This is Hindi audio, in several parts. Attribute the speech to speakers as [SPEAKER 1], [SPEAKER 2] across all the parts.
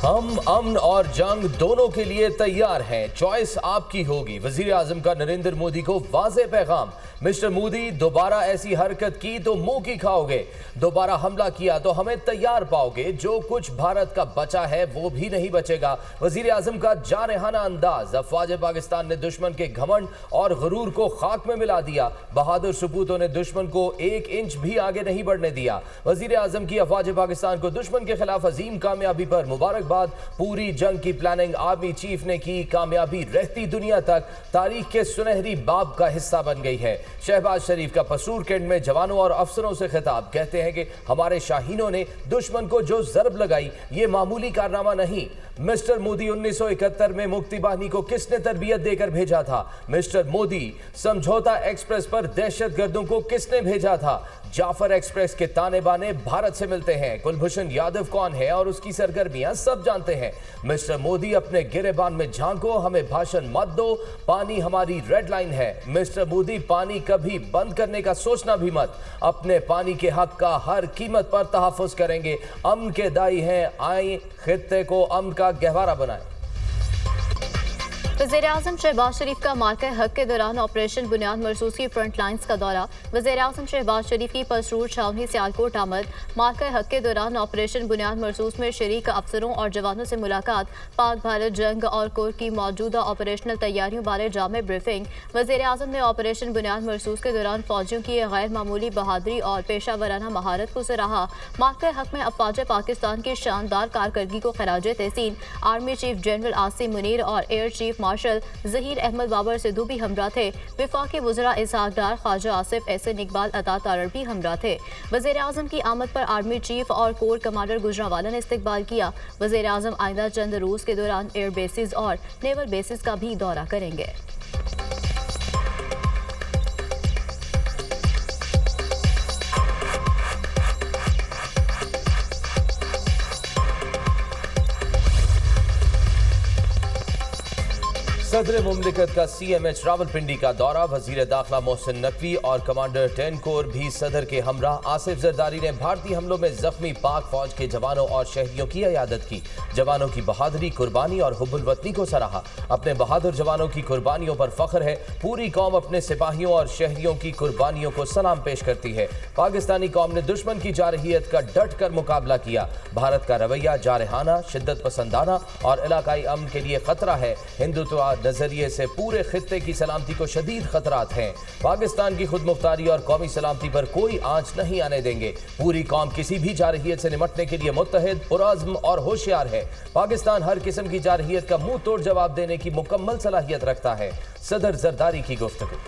[SPEAKER 1] हम अमन और जंग दोनों के लिए तैयार हैं, चॉइस आपकी होगी। वजीर आजम का नरेंद्र मोदी को वाज़ेह पैगाम। मिस्टर मोदी, दोबारा ऐसी हरकत की तो मुंह की खाओगे, दोबारा हमला किया तो हमें तैयार पाओगे। जो कुछ भारत का बचा है वो भी नहीं बचेगा। वजीर आजम का जारहाना अंदाज। अफवाज पाकिस्तान ने दुश्मन के घमंड और गुरूर को खाक में मिला दिया। बहादुर सपूतों ने दुश्मन को 1 इंच भी आगे नहीं बढ़ने दिया। वजीर आजम की अफवाज पाकिस्तान को दुश्मन के खिलाफ अजीम कामयाबी पर मुबारकबाद। पूरी जंग की प्लानिंग आर्मी चीफ ने की। कामयाबी रहती दुनिया तक तारीख के सुनहरी बाब का हिस्सा बन गई है। शहबाज शरीफ का पसूर कैंट में जवानों और अफसरों से खिताब। कहते हैं कि हमारे शाहीनों ने दुश्मन को जो जरब लगाई ये मामूली कारनामा नहीं। मिस्टर मोदी, 1971 में मुक्ति बाहिनी को किसने तरबियत देकर भेजा था? मिस्टर मोदी, समझौता एक्सप्रेस पर दहशतगर्दों को किसने भेजा था? जाफर एक्सप्रेस के ताने बाने भारत से मिलते हैं। कुलभूषण यादव कौन है और उसकी सरगर्मियां सब जानते हैं। मिस्टर मोदी, अपने गिरेबान में झांको, हमें भाषण मत दो, पानी हमारी रेड लाइन है। मिस्टर मोदी, पानी कभी बंद करने का सोचना भी मत। अपने पानी के हक का हर कीमत पर तहफ़्फ़ुज़ करेंगे। अमन के दाई हैं, आए खित्ते को अमन का गहवारा बनाएं।
[SPEAKER 2] वज़ीर-ए-आज़म शहबाज शरीफ का मार्के हक के दौरान ऑपरेशन बुनियाद मरसूस की फ्रंट लाइन्स का दौरा। वज़ीर-ए-आज़म शहबाज शरीफ की पसरूर छावनी सियालकोट आमद। मार्के हक के दौरान ऑपरेशन बुनियाद मरसूस में शरीक अफसरों और जवानों से मुलाकात। पाक भारत जंग और कोर की मौजूदा ऑपरेशनल तैयारियों बारे जामे ब्रीफिंग। वज़ीर-ए-आज़म ने ऑपरेशन बुनियाद मरसूस के दौरान फौजियों की गैर मामूली बहादुरी और पेशा वराना महारत को सराहा। मार्के हक में अफवाज पाकिस्तान की शानदार कारकर्दगी को खराज तहसीन। Army chief general Asim Munir और air chief marshal Zaheer Ahmed Babar Sidhu भी हमरा थे। वफाकी वज़रा इसहाक डार, ख्वाजा आसिफ, एहसन इकबाल, अता तारड़ भी हमरा थे। वज़ीर आज़म की आमद पर आर्मी चीफ और कोर कमांडर गुजरांवाला ने इस्तकबाल किया। वज़ीर आज़म आइंदा चंद रोज़ के दौरान एयर बेसिस और नेवल बेसिस का भी दौरा करेंगे।
[SPEAKER 1] सदर मुमलिकत का CMH रावलपिंडी का दौरा। वजीर दाखिला मोहसिन नकवी और कमांडर 10 कोर भी सदर के हमरा। आसिफ जरदारी ने भारतीय हमलों में जख्मी पाक फौज के जवानों और शहरियों की इयादत की। जवानों की बहादुरी, कुर्बानी और हुब्बुल वतनी को सराहा। अपने बहादुर जवानों की कुर्बानियों पर फख्र है। पूरी कौम अपने सिपाहियों और शहरियों की कुर्बानियों को सलाम पेश करती है। पाकिस्तानी कौम ने दुश्मन की जारहियत का डट कर मुकाबला किया। भारत का रवैया जारहाना, शिद्दत पसंदाना और इलाकाई अमन के लिए खतरा है। हिंदुत्व नजरिए से पूरे खित्ते की सलामती को शदीद खतरात हैं। पाकिस्तान की खुद मुख्तारी और कौमी सलामती पर कोई आंच नहीं आने देंगे। पूरी कौम किसी भी जारहियत से निमटने के लिए मुत्तहिद, पुरअज़्म और होशियार है। पाकिस्तान हर किस्म की जारहियत का मुंह तोड़ जवाब देने की मुकम्मल सलाहियत रखता है। सदर जरदारी की गुफ्तगू।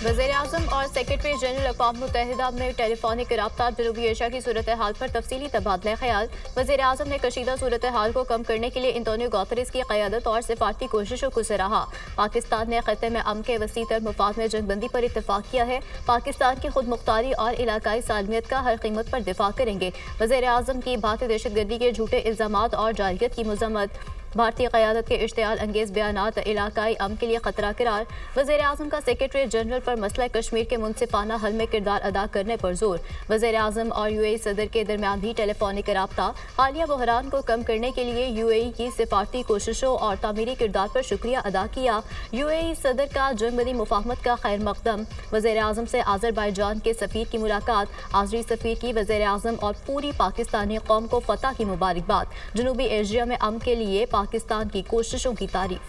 [SPEAKER 2] वज़ीर-ए-आज़म और सेक्रेटरी जनरल अक़वाम मुत्तहिदा में टेलीफोनिक रब्ता। जनूबी एशिया की सूरत हाल पर तफसीली तबादला ख्याल। वज़ीर-ए-आज़म ने कशीदा सूरत हाल को कम करने के लिए एंटोनियो गुतेरेस की क़यादत और सिफारती कोशिशों को सराहा। पाकिस्तान ने खत्ते में अमन के वसी तर मुफाद में जंगबंदी पर इत्तफाक किया है। पाकिस्तान की खुद मुख्तारी और इलाकाई सालमियत का हर कीमत पर दिफा करेंगे। वज़ीर-ए-आज़म की भारतीय दहशतगर्दी के झूठे इल्ज़ामात और जारहियत की मज़म्मत। भारतीय क़यादत के इश्तियाल अंगेज़ बयानात इलाकाई अमन के लिए खतरा करार। वज़ीर-ए-आज़म का सेक्रेटरी जनरल पर मसला कश्मीर के मुनसिफाना हल में किरदार अदा करने पर जोर। वज़ीर-ए-आज़म और UAE सदर के दरमियान भी टेलीफोनिक रब्ता। हालिया बहरान को कम करने के लिए UAE की सिफारती कोशिशों और तामीरी किरदार पर शुक्रिया अदा किया। UAE सदर का जंगबंदी मुफाहमत का खैर मकदम। वज़ीर-ए-आज़म से आज़रबाईजान के सफ़ीर की मुलाकात। आज़री सफ़ीर की वज़ीर-ए-आज़म और पूरी पाकिस्तानी कौम को फतह की मुबारकबाद। जनूबी एशिया में अमन के लिए पाकिस्तान की कोशिशों की तारीफ।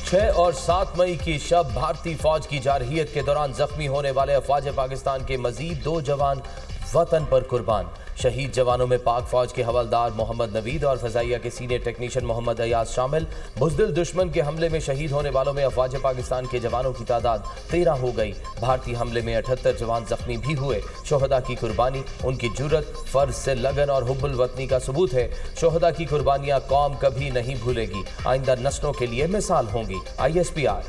[SPEAKER 1] छह और 7 मई की शब भारतीय फौज की जारहियत के दौरान जख्मी होने वाले अफवाज पाकिस्तान के मजीद 2 जवान वतन पर कुर्बान। शहीद जवानों में पाक फौज के हवलदार मोहम्मद नवीद और फजाइया के सीनियर टेक्नीशियन मोहम्मद अयाज शामिल। बुज़दिल दुश्मन के हमले में शहीद होने वालों में अफवाज पाकिस्तान के जवानों की तादाद 13 हो गई। भारतीय हमले में 78 जवान जख्मी भी हुए। शोहदा की कुर्बानी उनकी जुर्रत, फर्ज से लगन और हुब्बुल वतनी का सबूत है। शोहदा की कुर्बानियां कौम कभी नहीं भूलेगी, आइंदा नस्लों के लिए मिसाल होंगी। ISPR।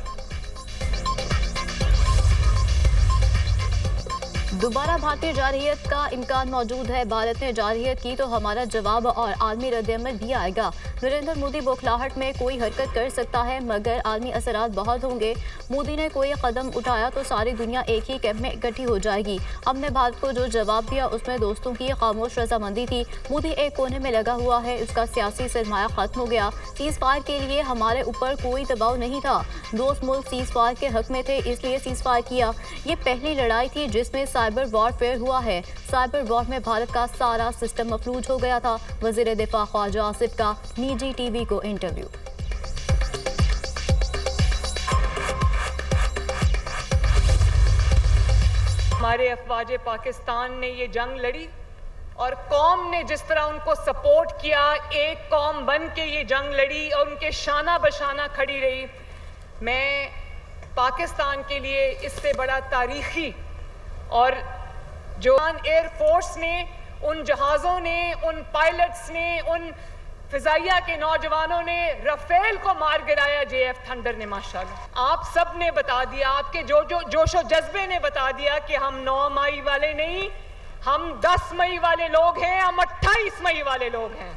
[SPEAKER 2] दोबारा भारतीय जारहियत का इम्कान मौजूद है। भारत ने जारहियत की तो हमारा जवाब और आलमी रद्द-ए-अमल भी आएगा। नरेंद्र मोदी बौखलाहट में कोई हरकत कर सकता है मगर आलमी असरात बहुत होंगे। मोदी ने कोई कदम उठाया तो सारी दुनिया एक ही कैंप में इकट्ठी हो जाएगी। हमने भारत को जो जवाब दिया उसमें दोस्तों की खामोश रजामंदी थी। मोदी एक कोने में लगा हुआ है, उसका सियासी सरमाया खत्म हो गया। सीज फायर के लिए हमारे ऊपर कोई दबाव नहीं था। दोस्त मुल्क सीज फायर के हक में थे इसलिए सीज फायर किया। ये पहली लड़ाई थी जिसमें साइबर वॉरफेयर हुआ है। साइबर वॉर में भारत का सारा सिस्टम मफलूज हो गया था। वज़ीर दिफा ख्वाजा आसिफ का निजी टीवी को इंटरव्यू।
[SPEAKER 3] हमारे अफवाज पाकिस्तान ने ये जंग लड़ी और कौम ने जिस तरह उनको सपोर्ट किया, एक कौम बन के ये जंग लड़ी और उनके शाना बशाना खड़ी रही। मैं पाकिस्तान के लिए इससे बड़ा तारीखी और जो एयरफोर्स ने, उन जहाज़ों ने, उन पायलट्स ने, उन फिजाइया के नौजवानों ने राफेल को मार गिराया, JF थंडर ने माशाल्लाह। आप सब ने बता दिया, आपके जोशो जज्बे ने बता दिया कि हम 9 मई वाले नहीं, हम 10 मई वाले लोग हैं, हम 28 मई वाले लोग हैं।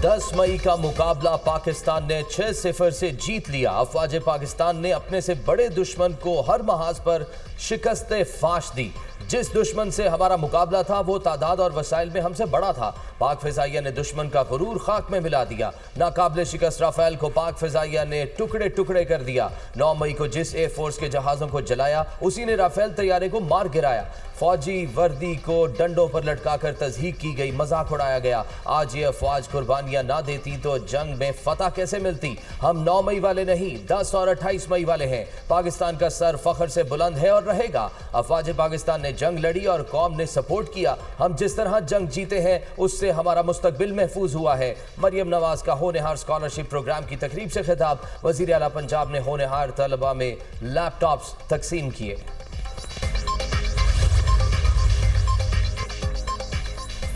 [SPEAKER 1] 10 मई का मुकाबला पाकिस्तान ने 6-0 से जीत लिया। अफवाज पाकिस्तान ने अपने से बड़े दुश्मन को हर महाज पर शिकस्त फाश दी। जिस दुश्मन से हमारा मुकाबला था वो तादाद और वसाइल में हमसे बड़ा था। पाक फिजाइया ने दुश्मन का गुरूर खाक में मिला दिया। नाकाबिले शिकस्त राफेल को पाक फिजाइया ने टुकड़े टुकड़े कर दिया। 9 मई को जिस एयरफोर्स के जहाज़ों को जलाया उसी ने राफेल तैयारे को मार गिराया। फौजी वर्दी को डंडों पर लटकाकर तज़हीक की गई, मजाक उड़ाया गया। आज ये अफवाज कुर्बानियां ना देती तो जंग में फतह कैसे मिलती। हम 9 मई वाले नहीं, 10 और 28 मई वाले हैं। पाकिस्तान का सर फख्र से बुलंद है और रहेगा। अफवाज पाकिस्तान ने जंग लड़ी और कौम ने सपोर्ट किया। हम जिस तरह जंग जीते हैं उससे हमारा मुस्तकबिल महफूज हुआ है। मरियम नवाज का होनहार स्कॉलरशिप प्रोग्राम की तकरीब से खिताब। वज़ीर आला पंजाब ने होनहार तलबा में लैपटॉप्स तकसीम किए।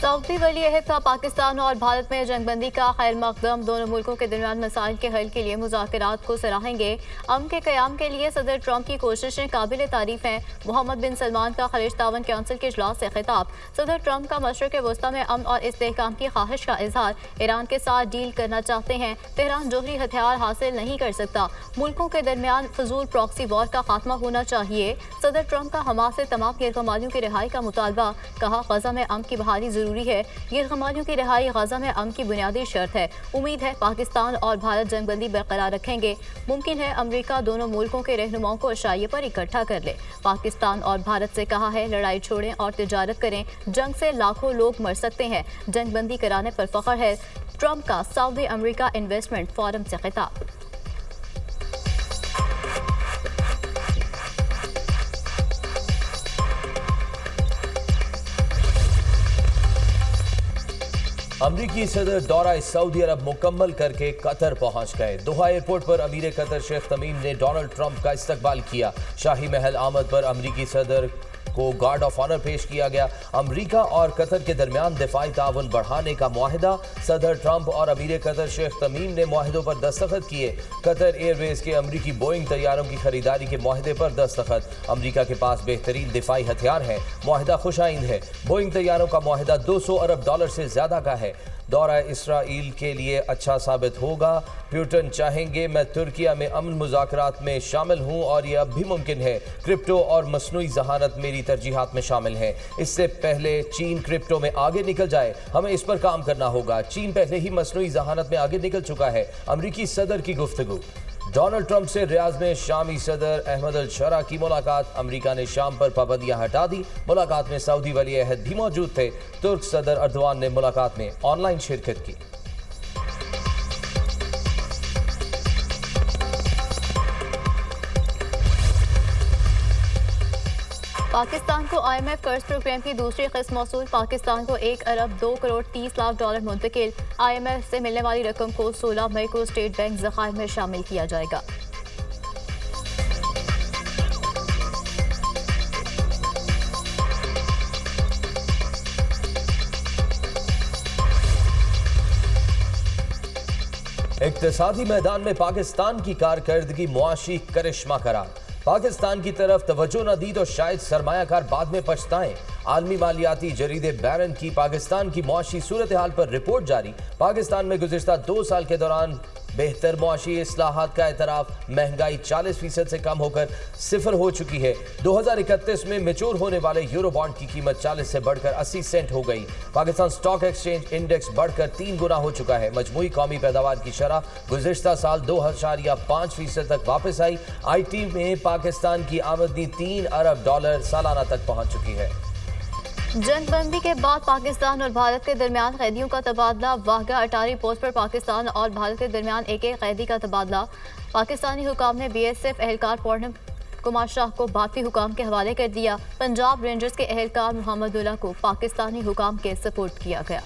[SPEAKER 2] सऊदी वली अहद का पाकिस्तान और भारत में जंगबंदी का खैर मकदम। दोनों मुल्कों के दरमियान मसाइल के हल के लिए मुज़ाकरात को सराहेंगे। अमन के क़याम के लिए सदर ट्रंप की कोशिशें काबिल तारीफ हैं। मोहम्मद बिन सलमान का खलीज तावन कौंसिल के इजलास से खिताब। सदर ट्रंप का मशरक़ वस्ता में अमन और इस्तेहकाम की ख्वाहिश का इजहार। ईरान के साथ डील करना चाहते हैं। तेहरान जोहरी हथियार हासिल नहीं कर सकता। मुल्कों के दरमियान फजूल प्रॉक्सी वॉर का खात्मा होना चाहिए। सदर ट्रंप का हमास से तमाम गिरगमालियों की रिहाई का मुतालबा। कहा गजा में अमन की बहाली जरूरी है। गिरगमालियों की रिहाई गजा में अमन की बुनियादी शर्त है। उम्मीद है पाकिस्तान और भारत जंगबंदी बरकरार रखेंगे। मुमकिन है अमेरिका दोनों मुल्कों के रहनुमाओं को शाये पर इकट्ठा कर ले। पाकिस्तान और भारत से कहा है लड़ाई छोड़ें और तिजारत करें। जंग से लाखों लोग मर सकते हैं। जंगबंदी कराने पर फख्र है। ट्रंप का सऊदी अमेरिका इन्वेस्टमेंट फोरम से खिताब।
[SPEAKER 1] अमरीकी सदर दौरा सऊदी अरब मुकम्मल करके कतर पहुंच गए। दोहा एयरपोर्ट पर अमीर कतर शेख तमीम ने डोनाल्ड ट्रंप का इस्तकबाल किया। शाही महल आमद पर अमरीकी सदर को गार्ड ऑफ ऑनर पेश किया गया। अमरीका और कतर के दरमियान दिफाई ताउन बढ़ाने का मुआहिदा। सदर ट्रंप और अमीर कतर शेख तमीम ने मुआहिदों पर दस्तखत किए। कतर एयरवेज के अमरीकी बोइंग तैयारों की खरीदारी के मुआहिदे पर दस्तखत। अमरीका के पास बेहतरीन दिफाई हथियार है। मुआहिदा खुशाइंद है। बोइंग तैयारों का मुआहिदा $200 अरब से ज्यादा का है। दौरा इसराइल के लिए अच्छा साबित होगा। प्यूटन चाहेंगे मैं तुर्किया में अमन मुज़ाकरात में शामिल हूँ और ये अब भी मुमकिन है। क्रिप्टो और मसनूई जहानत मेरी तरजीहात में शामिल है। इससे पहले चीन क्रिप्टो में आगे निकल जाए, हमें इस पर काम करना होगा। चीन पहले ही मसनूई जहानत में आगे निकल चुका है। अमरीकी सदर की गुफ्तगू। डोनाल्ड ट्रंप से रियाज में शामी सदर अहमद अल शरा की मुलाकात। अमरीका ने शाम पर पाबंदियां हटा दी। मुलाकात में सऊदी वली अहद भी मौजूद थे। तुर्क सदर अर्दवान ने मुलाकात में ऑनलाइन शिरकत की।
[SPEAKER 2] पाकिस्तान को IMF कर्ज प्रोग्राम की दूसरी किस्त मौसूल। पाकिस्तान को $1 अरब 2 करोड़ 30 लाख मुंतकिल। IMF से मिलने वाली रकम को 16 मई को स्टेट बैंक ज़खायर में शामिल किया जाएगा। इक्तिसादी मैदान में पाकिस्तान की कारकर्दगी मुआशी करिश्मा करार।
[SPEAKER 1] पाकिस्तान की तरफ तवज्जो न दी तो शायद सरमायाकार बाद में पछताएं। आलमी मालियाती जरीदे बैरन की पाकिस्तान की मुआशी सूरत हाल पर रिपोर्ट जारी। पाकिस्तान में गुज़िश्ता 2 साल के दौरान बेहतर मुआशी इस्लाहात का एतराफ़, महंगाई 40% से कम होकर 0 हो चुकी है। 2031 में मैच्योर होने वाले यूरो बॉन्ड की कीमत 40 से बढ़कर 80 सेंट हो गई। पाकिस्तान स्टॉक एक्सचेंज इंडेक्स बढ़कर 3 गुना हो चुका है। मजमूई कौमी पैदावार की शरह गुज़िश्ता साल 2.5% तक वापस आई। IT में पाकिस्तान की आमदनी $3 अरब सालाना तक पहुंच चुकी है।
[SPEAKER 2] जंगबंदी के बाद पाकिस्तान और भारत के दरमियान कैदियों का तबादला। वाघा अटारी पोस्ट पर पाकिस्तान और भारत के दरमियान एक कैदी का तबादला। पाकिस्तानी हुकाम ने BSF एहलकार पूर्णम कुमार शाह को भारतीय हुकाम के हवाले कर दिया। पंजाब रेंजर्स के एहलकार मोहम्मदुल्लाह को पाकिस्तानी हुकाम के सपोर्ट किया गया।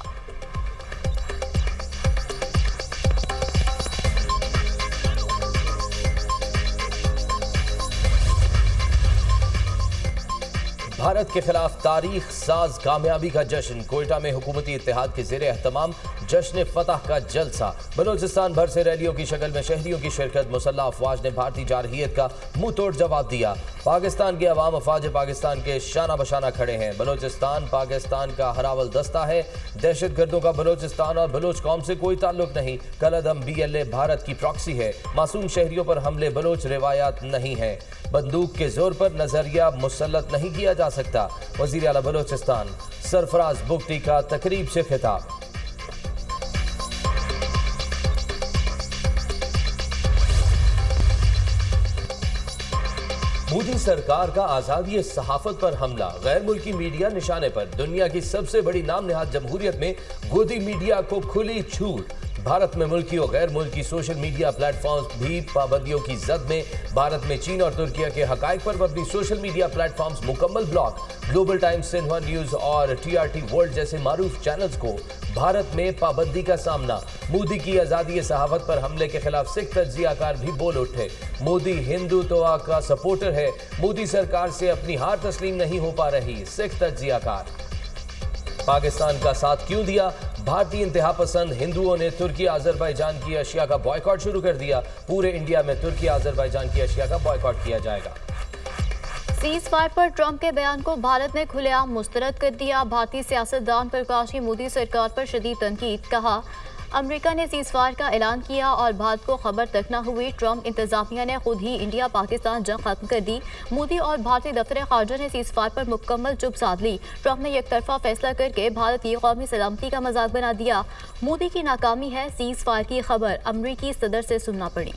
[SPEAKER 1] भारत के खिलाफ तारीख साज कामयाबी का जश्न। कोयटा में हुकूमती इत्तेहाद के ज़ेरे एहतमाम जश्न फतह का जलसा। बलोचिस्तान भर से रैलियों की शक्ल में शहरियों की शिरकत। मुसल्लह अफवाज ने भारतीय जारहियत का मुंह तोड़ जवाब दिया। पाकिस्तान के अवाम अफवाज पाकिस्तान के शाना बशाना खड़े हैं। बलोचिस्तान पाकिस्तान का हरावल दस्ता है। दहशत गर्दों का बलोचिस्तान और बलोच कौम से कोई ताल्लुक नहीं। कलअदम BLA भारत की प्रॉक्सी है। मासूम शहरियों पर हमले बलोच रिवायात नहीं है। बंदूक के जोर पर नजरिया मुसल्लत नहीं किया जा सकता। वजीर आला बलोचिस्तान सरफराज बुगटी का तकरीब से खिताब। मोदी सरकार का आजादी सहाफत पर हमला। गैर मुल्की मीडिया निशाने पर। दुनिया की सबसे बड़ी नाम नेहाद जमहूरियत में गोदी मीडिया को खुली छूट। भारत में मुल्की और गैर मुल्की सोशल मीडिया प्लेटफॉर्म्स भी पाबंदियों की जद में। भारत में चीन और तुर्किया के हकायक पर मबनी सोशल मीडिया प्लेटफॉर्म्स मुकम्मल block. Global times, Xinhua news और TRT वर्ल्ड जैसे मारूफ चैनल्स को भारत में पाबंदी का सामना। मोदी की आज़ादी सहाफत पर हमले के खिलाफ सिख तज्जियाकार भी बोल उठे। मोदी हिंदुत्व का सपोर्टर है। मोदी सरकार से अपनी हार तस्लीम नहीं हो पा रही। सिख तज्जियाकार पाकिस्तान का साथ क्यों दिया? भारतीय इंतहा पसंद हिंदुओं ने तुर्की आज़रबाईजान की अशिया का बॉयकॉट शुरू कर दिया। पूरे इंडिया में तुर्की आज़रबाईजान की अशिया का बॉयकॉट किया जाएगा।
[SPEAKER 2] सीज फायर पर ट्रंप के बयान को भारत ने खुलेआम मुस्तरद कर दिया। भारतीय सियासतदान प्रकाश की मोदी सरकार पर शदीद तनकीद। कहा, अमेरिका ने सीज फायर का ऐलान किया और भारत को खबर तक न हुई। ट्रंप इंतजामिया ने खुद ही इंडिया पाकिस्तान जंग खत्म कर दी। मोदी और भारतीय दफ्तर खारजा ने सीज फायर पर मुकम्मल चुप साध ली। ट्रंप ने एक तरफा फैसला करके भारत की कौमी सलामती का मजाक बना दिया। मोदी की नाकामी है। सीज फायर की खबर अमरीकी सदर से सुनना पड़ी।